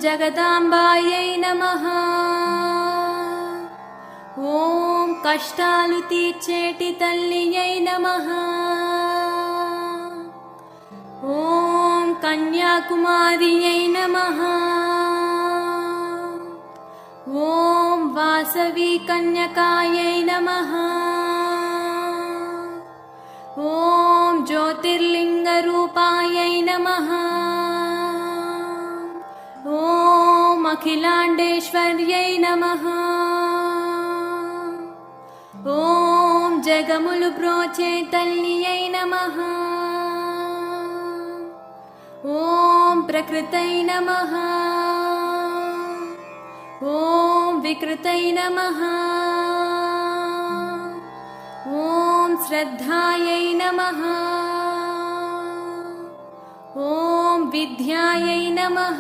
జగదాంబాయై నమః. ఓం కష్టాలు తీర్చేటి తల్లియై నమః. ఓం కన్యాకుమారియై నమః. ఓం వాసవి కన్యకాయై నమః. ఓం జ్యోతిర్లింగరూపాయై నమః. ఓం అఖిలాండేశ్వర్యై నమః. ఓం జగములు బ్రోచే తల్లియై నమః. ఓం ప్రకృతై నమః. ఓం వికృతై నమః. ఓం శ్రద్ధాయై నమః. ఓం విద్యాయై నమః.